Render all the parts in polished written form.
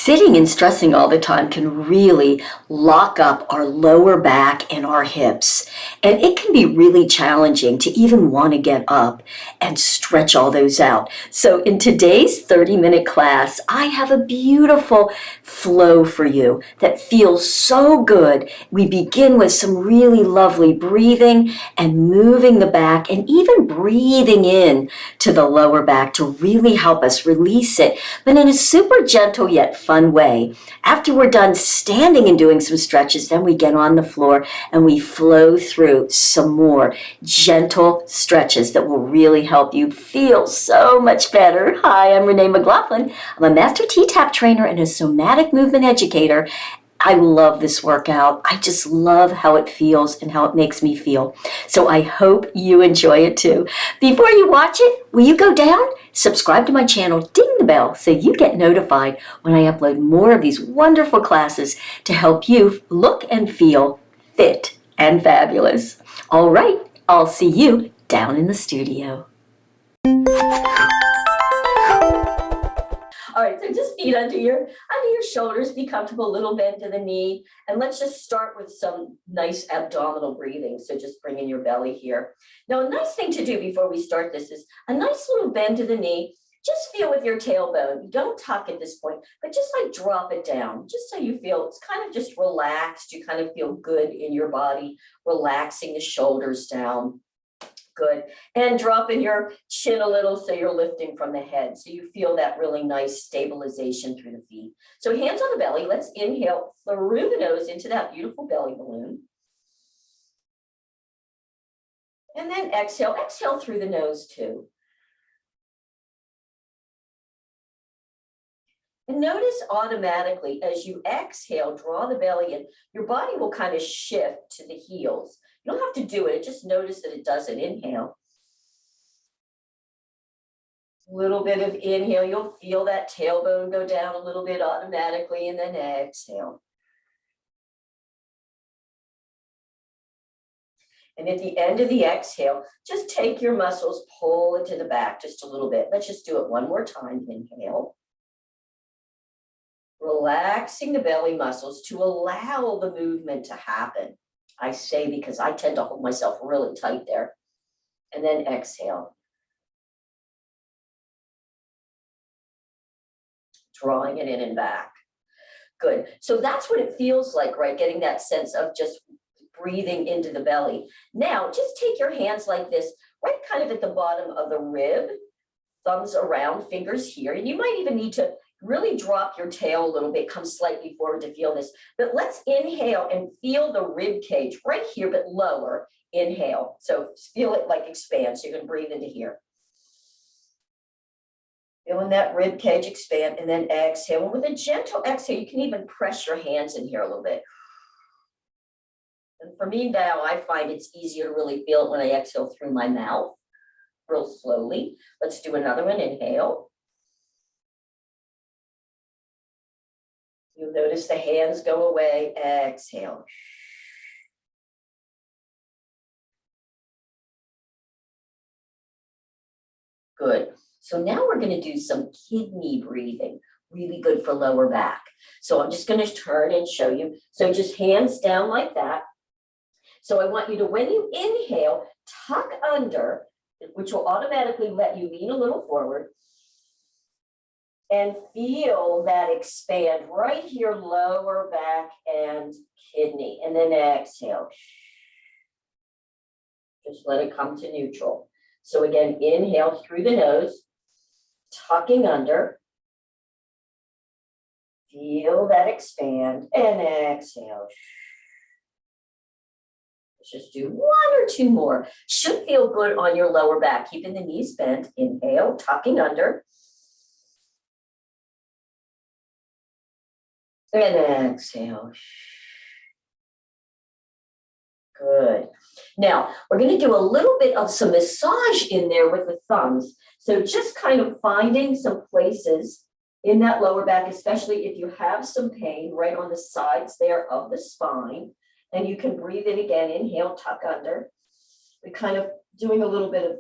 Sitting and stressing all the time can really lock up our lower back and our hips. And it can be really challenging to even want to get up and stretch all those out. So in today's 30-minute class, I have a beautiful flow for you that feels so good. We begin with some really lovely breathing and moving the back and even breathing in to the lower back to really help us release it, but in a super gentle yet fun way. After we're done standing and doing some stretches, then we get on the floor and we flow through some more gentle stretches that will really help you feel so much better. Hi, I'm Renee McLaughlin. I'm a master T-TAP trainer and a somatic movement educator. I love this workout. I just love how it feels and how it makes me feel. So I hope you enjoy it too. Before you watch it, will you go down, subscribe to my channel, ding the bell so you get notified when I upload more of these wonderful classes to help you look and feel fit and fabulous. All right, I'll see you down in the studio. All right, so just feet under your shoulders, be comfortable, a little bend to the knee, and let's just start with some nice abdominal breathing. So just bring in your belly here. Now, a nice thing to do before we start this is a nice little bend to the knee. Just feel with your tailbone. You don't tuck at this point, but just like drop it down, just so you feel it's kind of just relaxed. You kind of feel good in your body, relaxing the shoulders down. Good. And dropping your chin a little so you're lifting from the head. So you feel that really nice stabilization through the feet. So hands on the belly. Let's inhale through the nose into that beautiful belly balloon. And then exhale. Exhale through the nose too. And notice automatically as you exhale, draw the belly in, your body will kind of shift to the heels. You don't have to do it. Just notice that it does it. Inhale. A little bit of inhale. You'll feel that tailbone go down a little bit automatically, and then exhale. And at the end of the exhale, just take your muscles, pull it to the back just a little bit. Let's just do it one more time. Inhale. Relaxing the belly muscles to allow the movement to happen. I say because I tend to hold myself really tight there. And then exhale. Drawing it in and back. Good. So that's what it feels like, right? Getting that sense of just breathing into the belly. Now, just take your hands like this, right kind of at the bottom of the rib, thumbs around, fingers here. And you might even need to really drop your tail a little bit, come slightly forward to feel this. But let's inhale and feel the rib cage right here, but lower. Inhale. So feel it like expand. So you're going to breathe into here. Feeling that rib cage expand, and then exhale. And with a gentle exhale, you can even press your hands in here a little bit. And for me now, I find it's easier to really feel it when I exhale through my mouth, real slowly. Let's do another one. Inhale. You'll notice the hands go away. Exhale. Good. So now we're going to do some kidney breathing. Really good for lower back. So I'm just going to turn and show you. So just hands down like that. So I want you to, when you inhale, tuck under, which will automatically let you lean a little forward. And feel that expand right here, lower back and kidney. And then exhale. Just let it come to neutral. So again, inhale through the nose, tucking under. Feel that expand and exhale. Let's just do one or two more. Should feel good on your lower back, keeping the knees bent. Inhale, tucking under. And exhale. Good. Now, we're going to do a little bit of some massage in there with the thumbs. So just kind of finding some places in that lower back, especially if you have some pain right on the sides there of the spine. And you can breathe in again. Inhale, tuck under. We're kind of doing a little bit of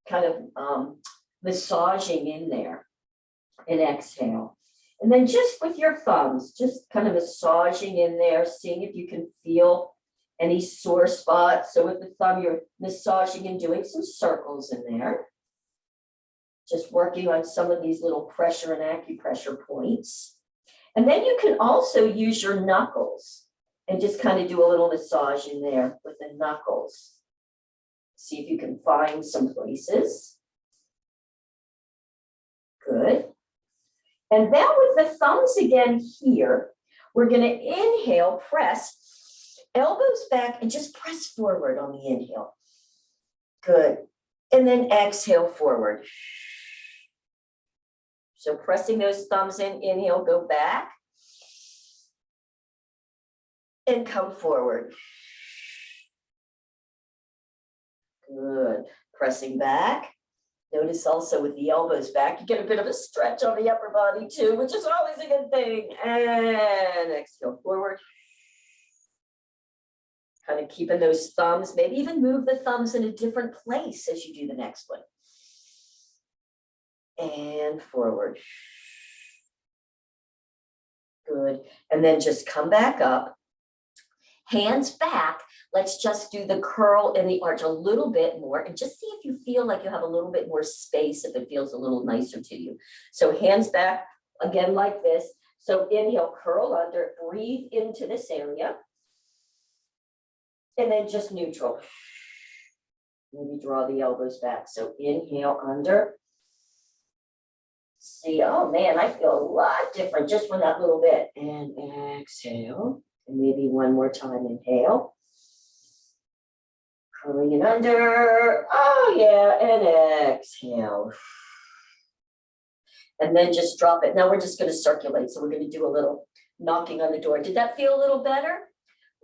kind of massaging in there. And exhale. And then just with your thumbs, just kind of massaging in there, seeing if you can feel any sore spots. So with the thumb, you're massaging and doing some circles in there. Just working on some of these little pressure and acupressure points. And then you can also use your knuckles and just kind of do a little massage in there with the knuckles. See if you can find some places. Good. And then with the thumbs again here, we're going to inhale, press, elbows back, and just press forward on the inhale. Good. And then exhale forward. So pressing those thumbs in, inhale, go back. And come forward. Good. Pressing back. Notice also with the elbows back, you get a bit of a stretch on the upper body too, which is always a good thing. And exhale forward. Kind of keeping those thumbs, maybe even move the thumbs in a different place as you do the next one. And forward. Good. And then just come back up. Hands back. Let's just do the curl and the arch a little bit more and just see if you feel like you have a little bit more space, if it feels a little nicer to you. So hands back again like this. So inhale, curl under, breathe into this area. And then just neutral. Maybe draw the elbows back. So inhale under. See, oh man, I feel a lot different just from that little bit. And exhale. And maybe one more time, inhale. Curling it under. Oh yeah, and exhale. And then just drop it. Now we're just going to circulate. So we're going to do a little knocking on the door. Did that feel a little better?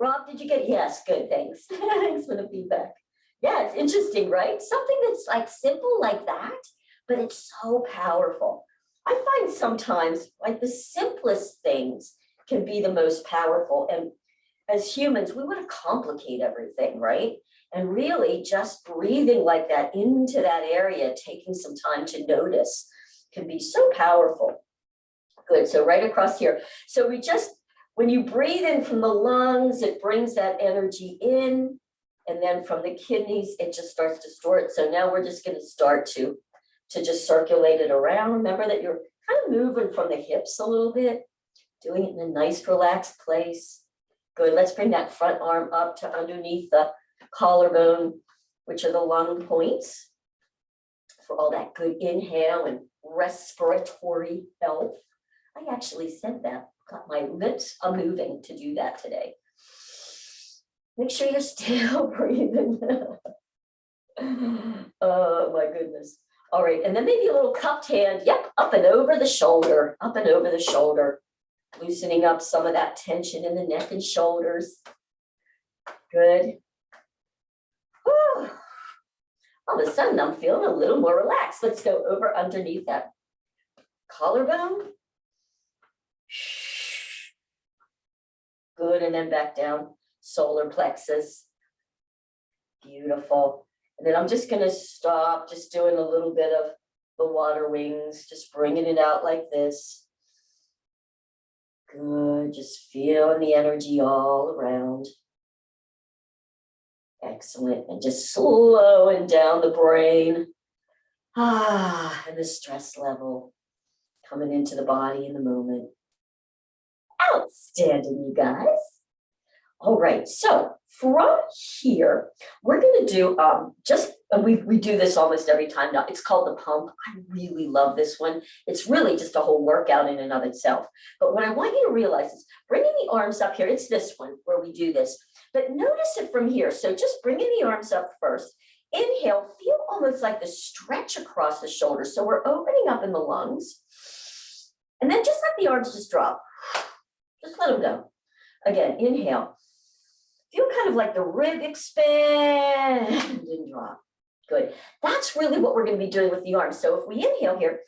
Rob, did you get it? Yes, good, thanks. Thanks for the feedback. Yeah, it's interesting, right? Something that's like simple like that, but it's so powerful. I find sometimes like the simplest things can be the most powerful. And as humans, we want to complicate everything, right? And really just breathing like that into that area, taking some time to notice can be so powerful. Good, so right across here. So we just, when you breathe in from the lungs, it brings that energy in. And then from the kidneys, it just starts to store it. So now we're just going to start to just circulate it around. Remember that you're kind of moving from the hips a little bit, doing it in a nice, relaxed place. Good. Let's bring that front arm up to underneath the collarbone, which are the lung points for all that good inhale and respiratory health. I actually said that. Got my lips are moving to do that today. Make sure you're still breathing. Oh my goodness. All right, and then maybe a little cupped hand. Yep, up and over the shoulder, up and over the shoulder. Loosening up some of that tension in the neck and shoulders. Good. Whew. All of a sudden, I'm feeling a little more relaxed. Let's go over underneath that collarbone. Good, and then back down, solar plexus. Beautiful. And then I'm just going to stop, just doing a little bit of the water wings, just bringing it out like this. Good, just feeling the energy all around. Excellent, and just slowing down the brain. And the stress level coming into the body in the moment. Outstanding, you guys. All right, so from here, we're going to do we do this almost every time now. It's called the pump. I really love this one. It's really just a whole workout in and of itself. But what I want you to realize is bringing the arms up here. It's this one where we do this. But notice it from here. So just bringing the arms up first. Inhale, feel almost like the stretch across the shoulders. So we're opening up in the lungs. And then just let the arms just drop. Just let them go. Again, inhale. Feel kind of like the rib expand and drop. Good. That's really what we're going to be doing with the arms. So if we inhale here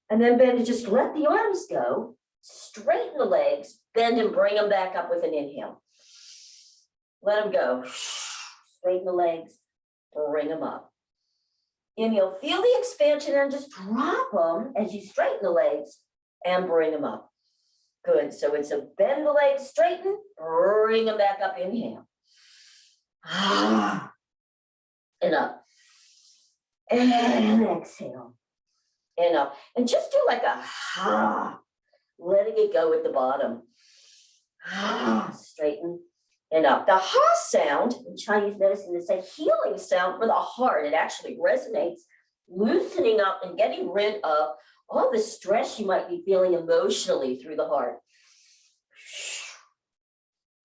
and then bend and just let the arms go, straighten the legs, bend and bring them back up with an inhale. Let them go. Straighten the legs, bring them up. Inhale, feel the expansion and just drop them as you straighten the legs. and bring them up. Good. So it's a bend the legs, straighten, bring them back up. Inhale. And up. And exhale. And up. And just do like a letting it go at the bottom. Straighten and up. The ha sound in Chinese medicine is a healing sound for the heart. It actually resonates, loosening up and getting rid of all the stress you might be feeling emotionally through the heart.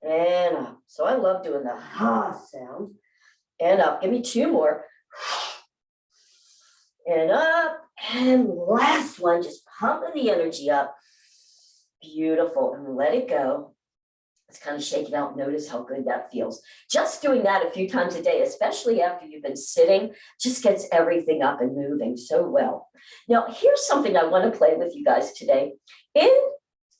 And up. So I love doing the ha sound. And up. Give me two more. And up. And last one, just pumping the energy up. Beautiful. And let it go. Let's kind of shake it out. Notice how good that feels. Just doing that a few times a day, especially after you've been sitting, just gets everything up and moving so well. Now, here's something I want to play with you guys today. In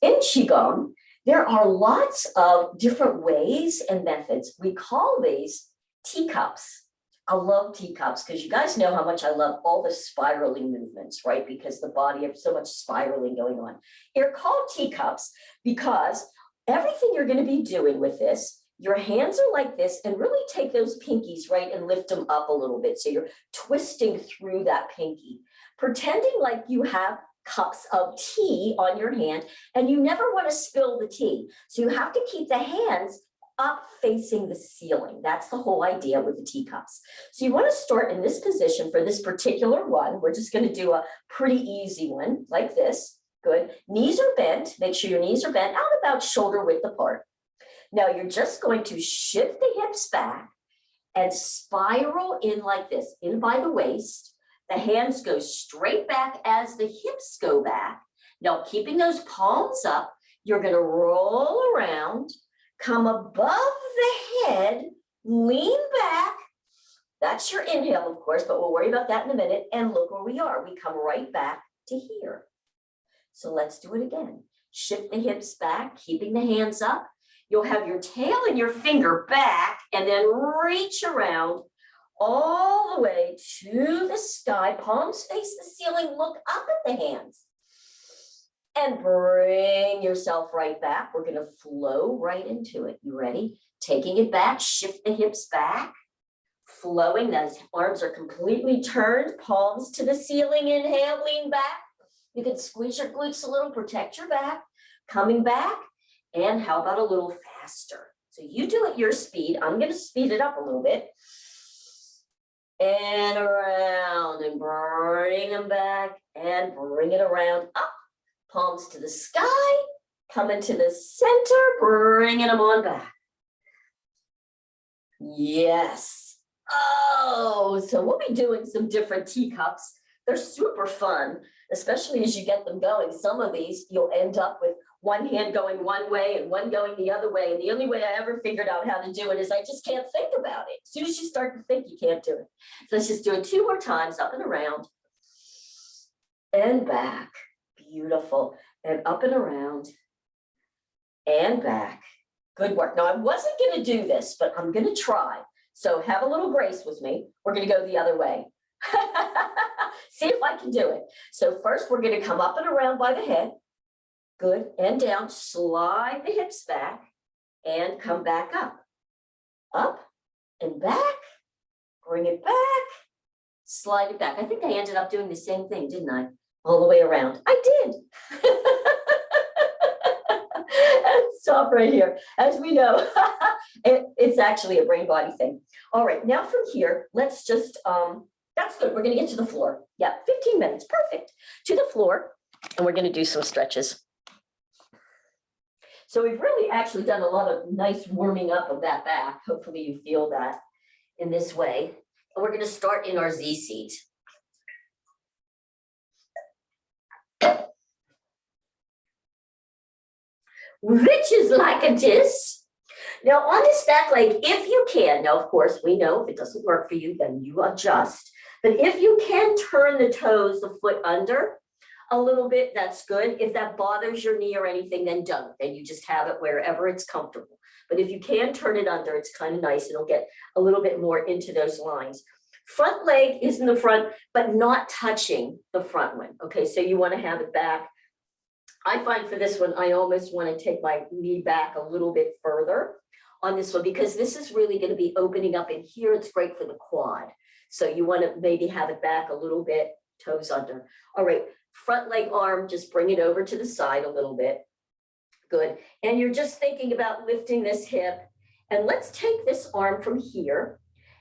qigong, there are lots of different ways and methods. We call these teacups. I love teacups because you guys know how much I love all the spiraling movements, right? Because the body has so much spiraling going on. They're called teacups because everything you're going to be doing with this, your hands are like this, and really take those pinkies, right, and lift them up a little bit. So you're twisting through that pinky, pretending like you have cups of tea on your hand, and you never want to spill the tea. So you have to keep the hands up facing the ceiling. That's the whole idea with the teacups. So you want to start in this position for this particular one. We're just going to do a pretty easy one like this. Good. Knees are bent. Make sure your knees are bent out about shoulder width apart. Now you're just going to shift the hips back and spiral in like this, in by the waist. The hands go straight back as the hips go back. Now keeping those palms up, you're going to roll around, come above the head, lean back. That's your inhale, of course, but we'll worry about that in a minute. And look where we are. We come right back to here. So let's do it again. Shift the hips back, keeping the hands up. You'll have your tail and your finger back and then reach around all the way to the sky. Palms face the ceiling, look up at the hands. And bring yourself right back. We're going to flow right into it. You ready? Taking it back, shift the hips back. Flowing, those arms are completely turned, palms to the ceiling. Inhale, lean back. You can squeeze your glutes a little, protect your back, coming back. And how about a little faster? So you do it your speed. I'm going to speed it up a little bit. And around and bring them back and bring it around up. Palms to the sky, coming to the center, bringing them on back. Yes. Oh, so we'll be doing some different teacups. They're super fun, especially as you get them going. Some of these, you'll end up with one hand going one way and one going the other way. And the only way I ever figured out how to do it is I just can't think about it. As soon as you start to think, you can't do it. So let's just do it 2 more times, up and around and back. Beautiful. And up and around and back. Good work. Now, I wasn't going to do this, but I'm going to try. So have a little grace with me. We're going to go the other way. See if I can do it. So first, we're going to come up and around by the head. Good. And down. Slide the hips back and come back up. Up and back. Bring it back. Slide it back. I think I ended up doing the same thing, didn't I? All the way around. I did. Stop right here. As we know, it's actually a brain body thing. All right, now from here, let's just, that's good. We're going to get to the floor. Yeah, 15 minutes. Perfect. To the floor. And we're going to do some stretches. So we've really actually done a lot of nice warming up of that back. Hopefully you feel that in this way. And we're going to start in our Z seat. Which is like a this. Now on this back leg, if you can, now of course we know if it doesn't work for you, then you adjust. But if you can turn the toes, the foot under a little bit, that's good. If that bothers your knee or anything, then don't. Then you just have it wherever it's comfortable. But if you can turn it under, it's kind of nice. It'll get a little bit more into those lines. Front leg is in the front, but not touching the front one. Okay, so you want to have it back I find for this one, I almost want to take my knee back a little bit further on this one, because this is really going to be opening up in here. It's great for the quad. So you want to maybe have it back a little bit, toes under. All right, front leg arm, just bring it over to the side a little bit. Good. And you're just thinking about lifting this hip. And let's take this arm from here.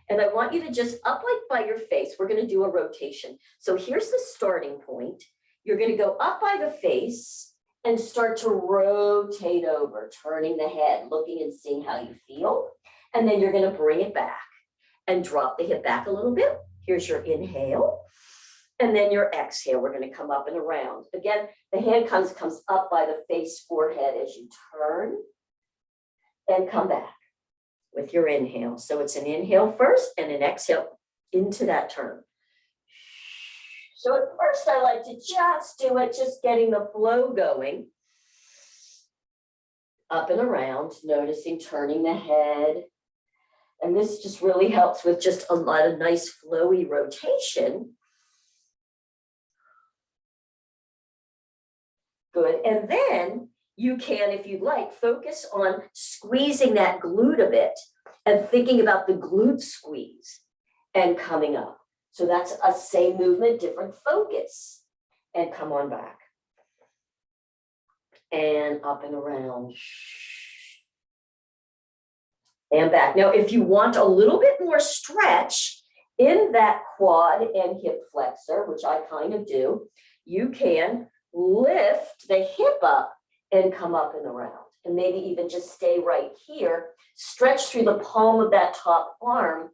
And I want you to just up like by your face. We're going to do a rotation. So here's the starting point. You're going to go up by the face and start to rotate over, turning the head, looking and seeing how you feel. And then you're going to bring it back and drop the hip back a little bit. Here's your inhale. And then your exhale. We're going to come up and around. Again, the hand comes up by the face, forehead as you turn and come back with your inhale. So it's an inhale first and an exhale into that turn. So at first I like to just do it, just getting the flow going. Up and around, noticing turning the head. And this just really helps with just a lot of nice flowy rotation. Good. And then you can, if you'd like, focus on squeezing that glute a bit and thinking about the glute squeeze and coming up. So that's a same movement, different focus. And come on back. And up and around. And back. Now, if you want a little bit more stretch in that quad and hip flexor, which I kind of do, you can lift the hip up and come up and around. And maybe even just stay right here. Stretch through the palm of that top arm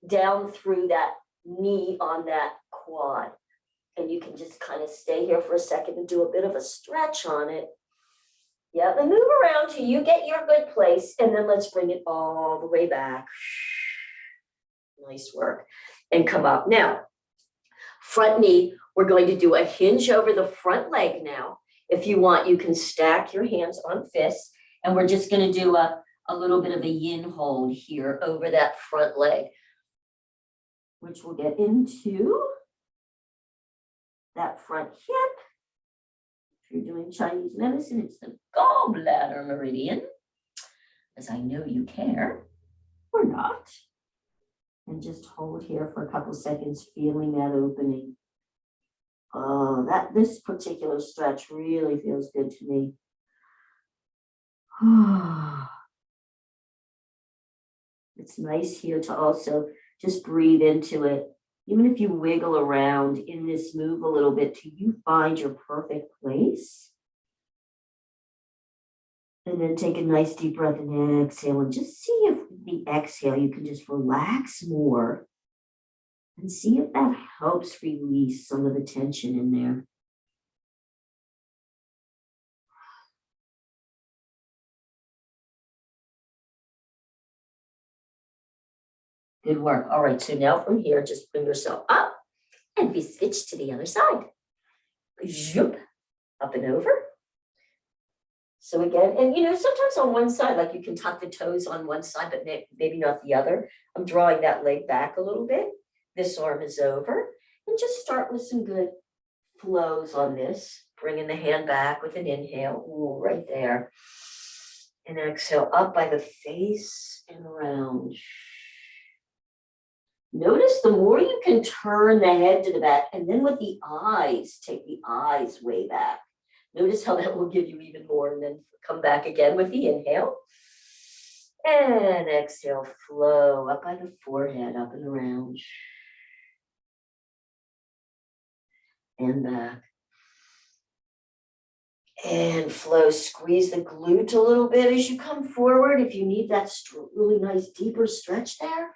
down through that knee on that quad. And you can just kind of stay here for a second and do a bit of a stretch on it. Yeah, then move around till you get your good place. And then let's bring it all the way back. Nice work. And come up. Now, front knee, we're going to do a hinge over the front leg now. If you want, you can stack your hands on fists. And we're just going to do a little bit of a yin hold here over that front leg, which we'll get into that front hip. If you're doing Chinese medicine, it's the gallbladder meridian, as I know you care or not. And just hold here for a couple seconds, feeling that opening. Oh, this particular stretch really feels good to me. It's nice here to also just breathe into it. Even if you wiggle around in this move a little bit till you find your perfect place. And then take a nice deep breath and exhale. And just see if with the exhale you can just relax more. And see if that helps release some of the tension in there. Good work. All right, so now from here, just bring yourself up and we switch to the other side. Zoop, up and over. So again, and sometimes on one side, like you can tuck the toes on one side, but maybe not the other. I'm drawing that leg back a little bit. This arm is over. And just start with some good flows on this. Bringing the hand back with an inhale. Ooh, right there. And exhale up by the face and around. Notice the more you can turn the head to the back, and then with the eyes, take the eyes way back. Notice how that will give you even more, and then come back again with the inhale. And exhale, flow up by the forehead, up and around. And back. And flow, squeeze the glute a little bit as you come forward. If you need that really nice deeper stretch there.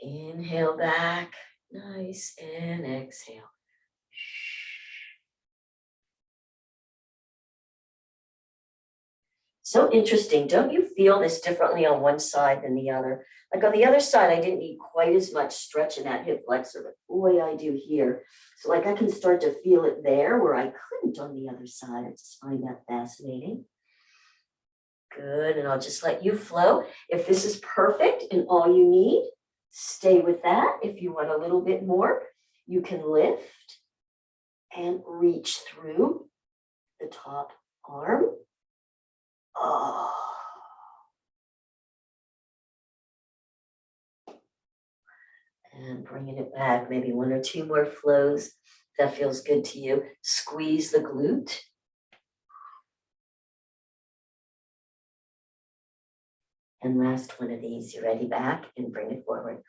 Inhale back, nice, and exhale. So interesting. Don't you feel this differently on one side than the other? Like on the other side, I didn't need quite as much stretch in that hip flexor, but boy, I do here. So like I can start to feel it there where I couldn't on the other side. I just find that fascinating. Good, and I'll just let you flow. If this is perfect and all you need, stay with that. If you want a little bit more, you can lift and reach through the top arm. Oh. And bringing it back, maybe one or two more flows. That feels good to you. Squeeze the glute. And last one of these, you ready? Back and bring it forward.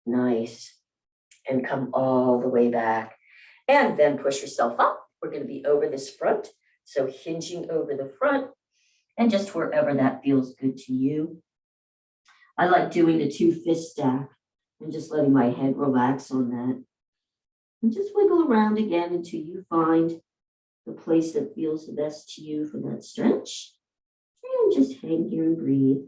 Nice. And come all the way back. And then push yourself up. We're going to be over this front. So hinging over the front and just wherever that feels good to you. I like doing the 2 fist stack and just letting my head relax on that. And just wiggle around again until you find the place that feels the best to you for that stretch. And just hang here and breathe.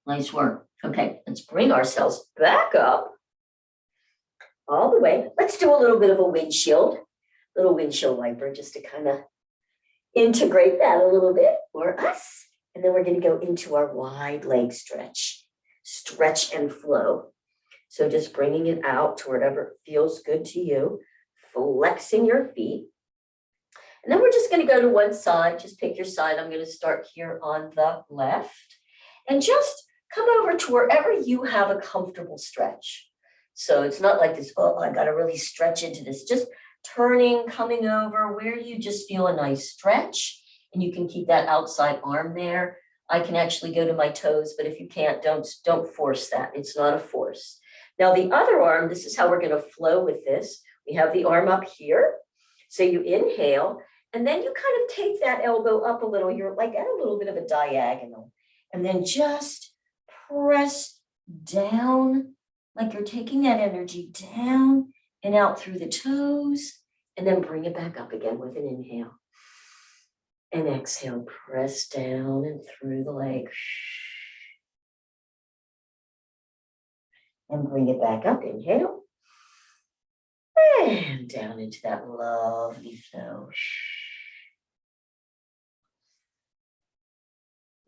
Nice work. Okay, let's bring ourselves back up all the way. Let's do a little bit of a little windshield wiper, just to kind of integrate that a little bit for us. And then we're going to go into our wide leg stretch and flow. So just bringing it out to wherever feels good to you, flexing your feet. And then we're just going to go to one side. Just pick your side. I'm going to start here on the left and just come over to wherever you have a comfortable stretch. So it's not like this, oh, I got to really stretch into this. Just turning, coming over where you just feel a nice stretch. And you can keep that outside arm there. I can actually go to my toes, but if you can't, don't force that. It's not a force. Now the other arm, this is how we're going to flow with this. We have the arm up here. So you inhale, and then you kind of take that elbow up a little. You're like at a little bit of a diagonal. And then just press down, like you're taking that energy down and out through the toes, and then bring it back up again with an inhale. And exhale, press down and through the leg. And bring it back up, inhale. And down into that lovely flow.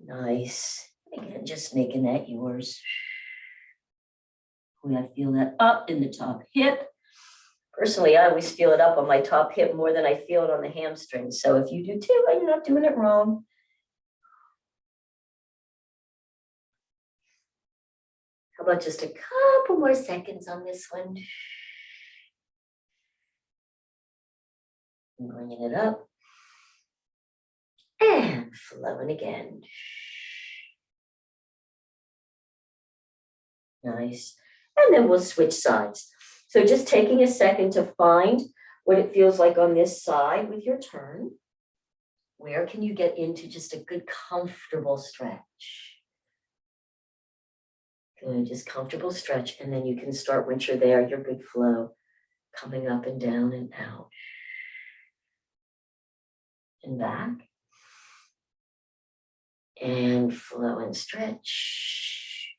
Nice. Again, just making that yours. I feel that up in the top hip. Personally, I always feel it up on my top hip more than I feel it on the hamstring. So if you do too, you're not doing it wrong. How about just a couple more seconds on this one? And bringing it up. And flowing again. Nice. And then we'll switch sides. So just taking a second to find what it feels like on this side with your turn. Where can you get into just a good, comfortable stretch? Good, just comfortable stretch. And then you can start once you're there, your good flow, coming up and down and out. And back. And flow and stretch.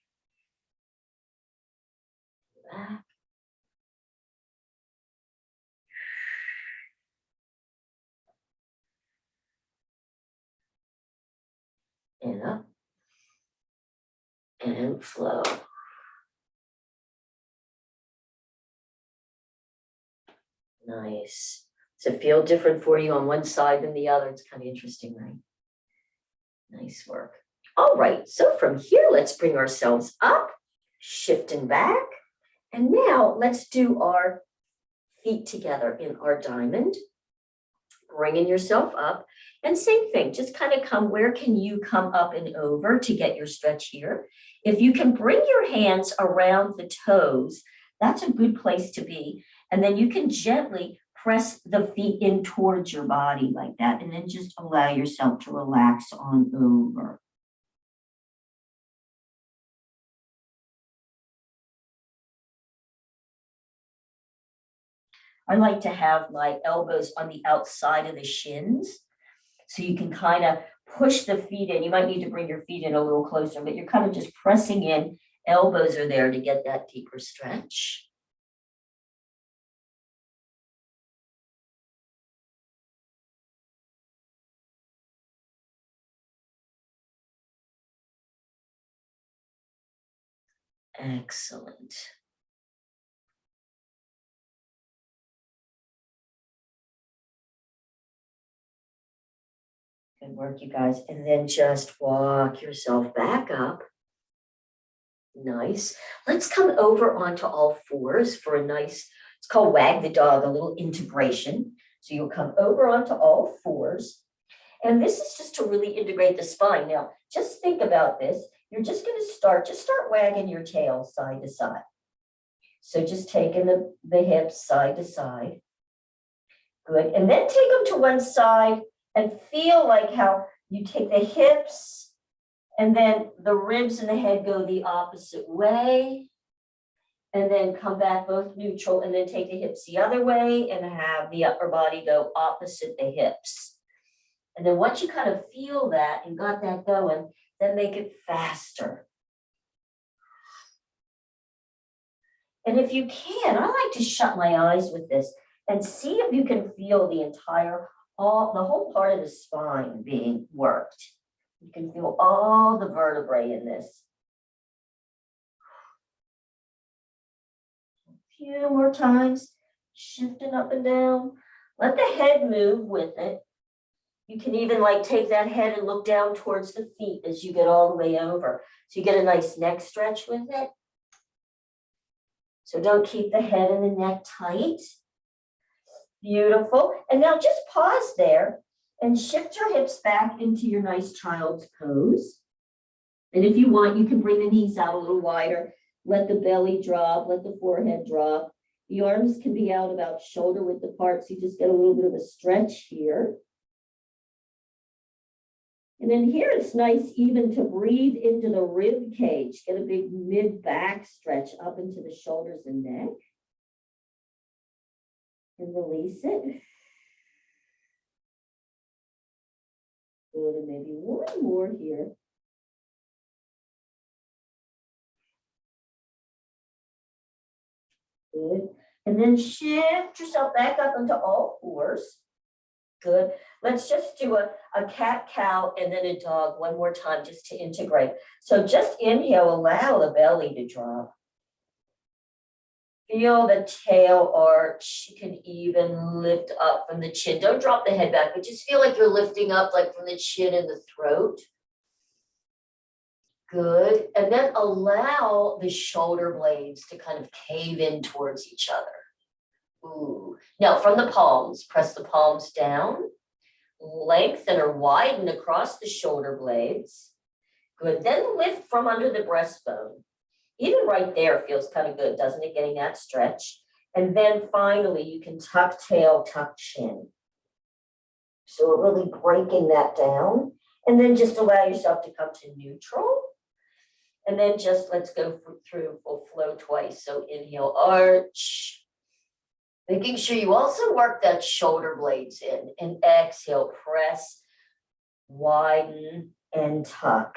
Back. And up. And flow. Nice. Does it feel different for you on one side than the other? It's kind of interesting, right? Nice work. All right, so from here, let's bring ourselves up, shifting back. And now let's do our feet together in our diamond, bringing yourself up. And same thing, just kind of come, where can you come up and over to get your stretch here? If you can bring your hands around the toes, that's a good place to be. And then you can gently press the feet in towards your body like that, and then just allow yourself to relax on over. I like to have my elbows on the outside of the shins. So you can kind of push the feet in. You might need to bring your feet in a little closer, but you're kind of just pressing in. Elbows are there to get that deeper stretch. Excellent. Good work, you guys. And then just walk yourself back up. Nice. Let's come over onto all fours for a nice, it's called wag the dog, a little integration. So you'll come over onto all fours. And this is just to really integrate the spine. Now, just think about this. You're just going to start wagging your tail side to side. So just taking the hips side to side. Good. And then take them to one side and feel like how you take the hips and then the ribs and the head go the opposite way. And then come back both neutral and then take the hips the other way and have the upper body go opposite the hips. And then once you kind of feel that and got that going, then make it faster. And if you can, I like to shut my eyes with this and see if you can feel the whole part of the spine being worked. You can feel all the vertebrae in this. A few more times, shifting up and down. Let the head move with it. You can even like take that head and look down towards the feet as you get all the way over. So you get a nice neck stretch with it. So don't keep the head and the neck tight. Beautiful. And now just pause there and shift your hips back into your nice child's pose. And if you want, you can bring the knees out a little wider. Let the belly drop, let the forehead drop. The arms can be out about shoulder width apart, so you just get a little bit of a stretch here. And then here it's nice even to breathe into the rib cage. Get a big mid-back stretch up into the shoulders and neck. And release it. Good, and maybe one more here. Good. And then shift yourself back up into all fours. Good. Let's just do a cat-cow and then a dog one more time just to integrate. So just inhale, allow the belly to drop. Feel the tail arch. You can even lift up from the chin. Don't drop the head back, but just feel like you're lifting up like from the chin and the throat. Good. And then allow the shoulder blades to kind of cave in towards each other. Ooh. Now from the palms, press the palms down, lengthen or widen across the shoulder blades. Good. Then lift from under the breastbone. Even right there feels kind of good, doesn't it? Getting that stretch. And then finally, you can tuck tail, tuck chin. So we're really breaking that down. And then just allow yourself to come to neutral. And then just let's go through full flow twice. So inhale, arch. Making sure you also work that shoulder blades in. And exhale, press, widen, and tuck.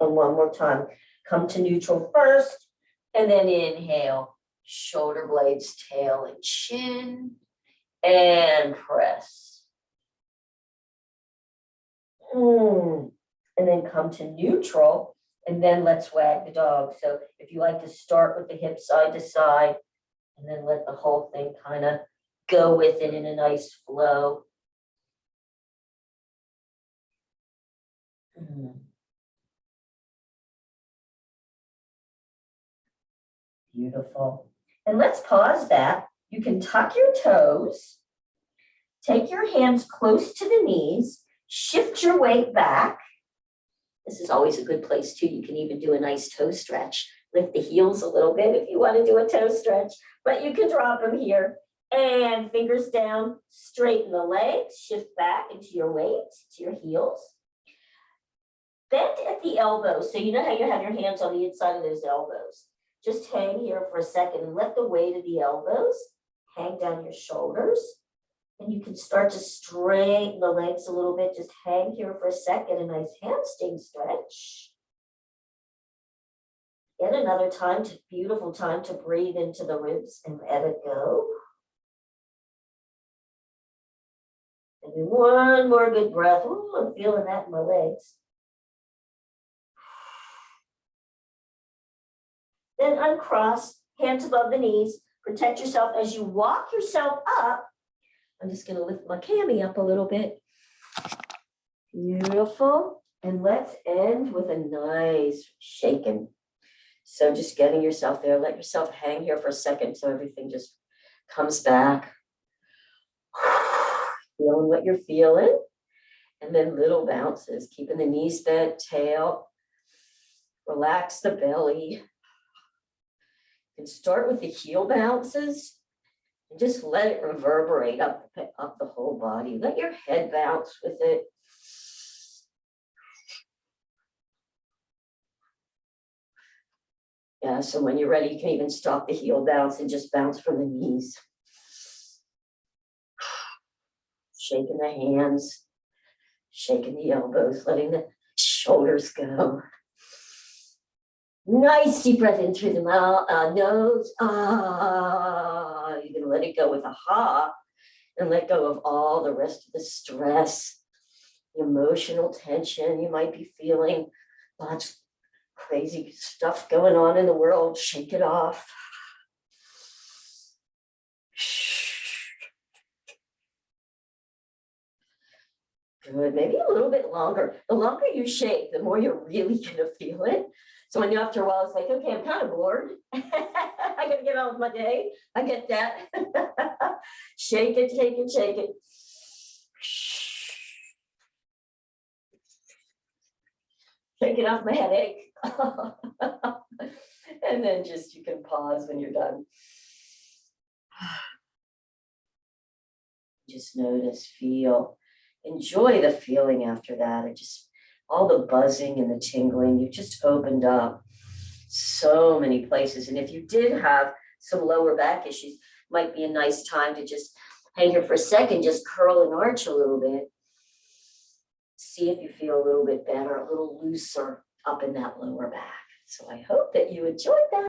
And one more time. Come to neutral first, and then inhale, shoulder blades, tail, and chin, and press. And then come to neutral, and then let's wag the dog. So if you like to start with the hips side to side, and then let the whole thing kind of go with it in a nice flow. Beautiful. And let's pause that. You can tuck your toes, take your hands close to the knees, shift your weight back. This is always a good place too. You can even do a nice toe stretch. Lift the heels a little bit if you want to do a toe stretch, but you can drop them here. And fingers down, straighten the legs, shift back into your weight, to your heels. Bend at the elbows. So you know how you have your hands on the inside of those elbows. Just hang here for a second and let the weight of the elbows hang down your shoulders. And you can start to straighten the legs a little bit. Just hang here for a second, a nice hamstring stretch. Yet another time, beautiful time to breathe into the ribs and let it go. And then one more good breath. Ooh, I'm feeling that in my legs. Then uncross, hands above the knees. Protect yourself as you walk yourself up. I'm just going to lift my cami up a little bit. Beautiful. And let's end with a nice shaking. So just getting yourself there. Let yourself hang here for a second so everything just comes back. Feeling what you're feeling. And then little bounces. Keeping the knees bent, tail. Relax the belly. You can start with the heel bounces. And just let it reverberate up the whole body. Let your head bounce with it. Yeah, so when you're ready, you can even stop the heel bounce and just bounce from the knees. Shaking the hands, shaking the elbows, letting the shoulders go. Nice deep breath in through the mouth, nose. You're going to let it go with a ha and let go of all the rest of the stress, the emotional tension you might be feeling. Lots of crazy stuff going on in the world. Shake it off. Good, maybe a little bit longer. The longer you shake, the more you're really going to feel it. So when you after a while, it's like, okay, I'm kind of bored. I got to get on with my day. I get that. Shake it, shake it, shake it. Shake it off my headache. And then just you can pause when you're done. Just notice, feel, enjoy the feeling after that. It just all the buzzing and the tingling, you just opened up so many places. And if you did have some lower back issues, might be a nice time to just hang here for a second, just curl and arch a little bit. See if you feel a little bit better, a little looser up in that lower back. So I hope that you enjoyed that.